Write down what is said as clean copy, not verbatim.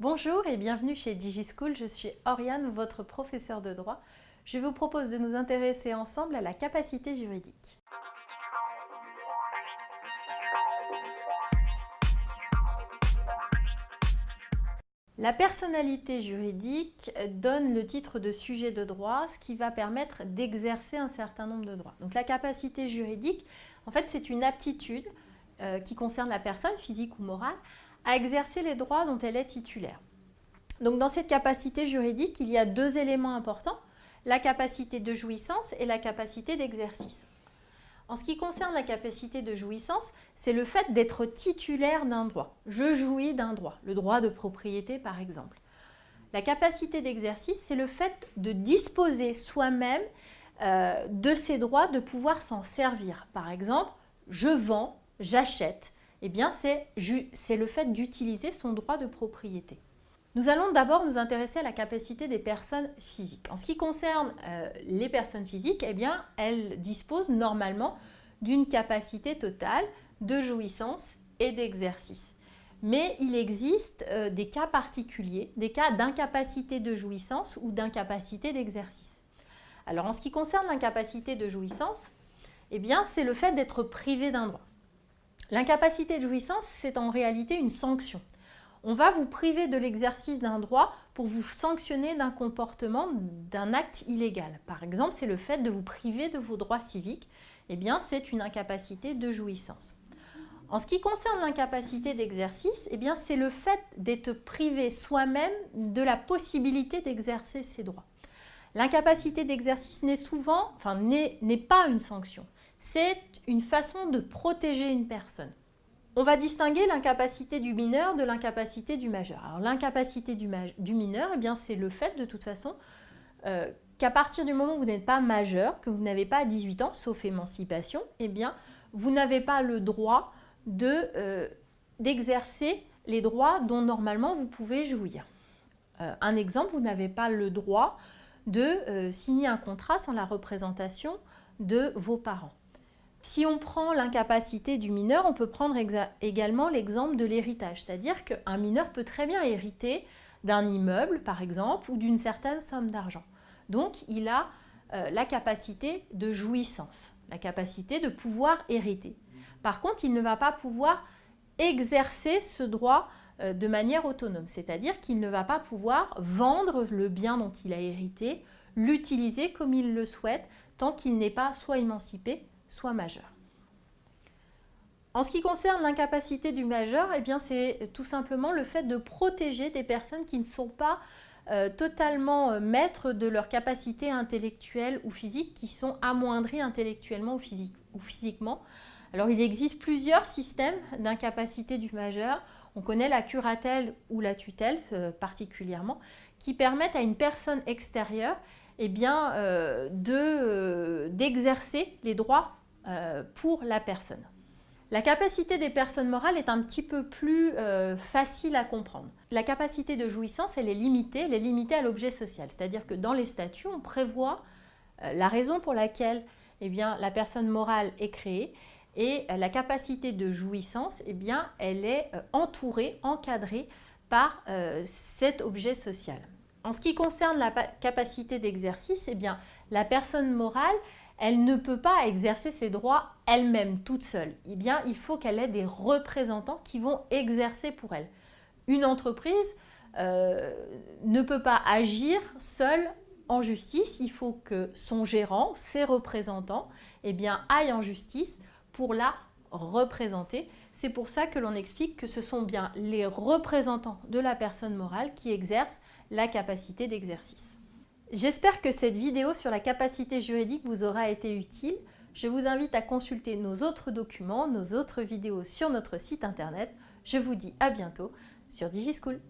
Bonjour et bienvenue chez DigiSchool, je suis Oriane, votre professeure de droit. Je vous propose de nous intéresser ensemble à la capacité juridique. La personnalité juridique donne le titre de sujet de droit, ce qui va permettre d'exercer un certain nombre de droits. Donc la capacité juridique, en fait, c'est une aptitude qui concerne la personne, physique ou morale, à exercer les droits dont elle est titulaire. Donc dans cette capacité juridique, il y a deux éléments importants, la capacité de jouissance et la capacité d'exercice. En ce qui concerne la capacité de jouissance, c'est le fait d'être titulaire d'un droit. Je jouis d'un droit, le droit de propriété par exemple. La capacité d'exercice, c'est le fait de disposer soi-même de ces droits, de pouvoir s'en servir. Par exemple, je vends, j'achète, eh bien c'est le fait d'utiliser son droit de propriété. Nous allons d'abord nous intéresser à la capacité des personnes physiques. En ce qui concerne les personnes physiques, eh bien, elles disposent normalement d'une capacité totale de jouissance et d'exercice. Mais il existe des cas particuliers, des cas d'incapacité de jouissance ou d'incapacité d'exercice. Alors en ce qui concerne l'incapacité de jouissance, eh bien, c'est le fait d'être privé d'un droit. L'incapacité de jouissance, c'est en réalité une sanction. On va vous priver de l'exercice d'un droit pour vous sanctionner d'un comportement, d'un acte illégal. Par exemple, c'est le fait de vous priver de vos droits civiques. Eh bien, c'est une incapacité de jouissance. En ce qui concerne l'incapacité d'exercice, eh bien, c'est le fait d'être privé soi-même de la possibilité d'exercer ses droits. L'incapacité d'exercice n'est pas une sanction. C'est une façon de protéger une personne. On va distinguer l'incapacité du mineur de l'incapacité du majeur. Alors l'incapacité du mineur, eh bien, c'est le fait de toute façon qu'à partir du moment où vous n'êtes pas majeur, que vous n'avez pas 18 ans, sauf émancipation, eh bien, vous n'avez pas le droit d'exercer les droits dont normalement vous pouvez jouir. Un exemple, vous n'avez pas le droit de signer un contrat sans la représentation de vos parents. Si on prend l'incapacité du mineur, on peut prendre également l'exemple de l'héritage. C'est-à-dire qu'un mineur peut très bien hériter d'un immeuble, par exemple, ou d'une certaine somme d'argent. Donc, il a la capacité de jouissance, la capacité de pouvoir hériter. Par contre, il ne va pas pouvoir exercer ce droit de manière autonome. C'est-à-dire qu'il ne va pas pouvoir vendre le bien dont il a hérité, l'utiliser comme il le souhaite, tant qu'il n'est pas soit émancipé, soit majeur. En ce qui concerne l'incapacité du majeur, eh bien, c'est tout simplement le fait de protéger des personnes qui ne sont pas totalement maîtres de leur capacité intellectuelle ou physique, qui sont amoindries intellectuellement ou physiquement. Alors, il existe plusieurs systèmes d'incapacité du majeur. On connaît la curatelle ou la tutelle particulièrement, qui permettent à une personne extérieure eh bien, d'exercer les droits pour la personne. La capacité des personnes morales est un petit peu plus facile à comprendre. La capacité de jouissance, elle est limitée à l'objet social. C'est-à-dire que dans les statuts, on prévoit la raison pour laquelle eh bien, la personne morale est créée et la capacité de jouissance, eh bien, elle est entourée, encadrée par cet objet social. En ce qui concerne la capacité d'exercice, eh bien, la personne morale, elle ne peut pas exercer ses droits elle-même, toute seule. Eh bien, il faut qu'elle ait des représentants qui vont exercer pour elle. Une entreprise ne peut pas agir seule en justice. Il faut que son gérant, ses représentants, eh bien, aillent en justice pour la représenter. C'est pour ça que l'on explique que ce sont bien les représentants de la personne morale qui exercent la capacité d'exercice. J'espère que cette vidéo sur la capacité juridique vous aura été utile. Je vous invite à consulter nos autres documents, nos autres vidéos sur notre site internet. Je vous dis à bientôt sur DigiSchool.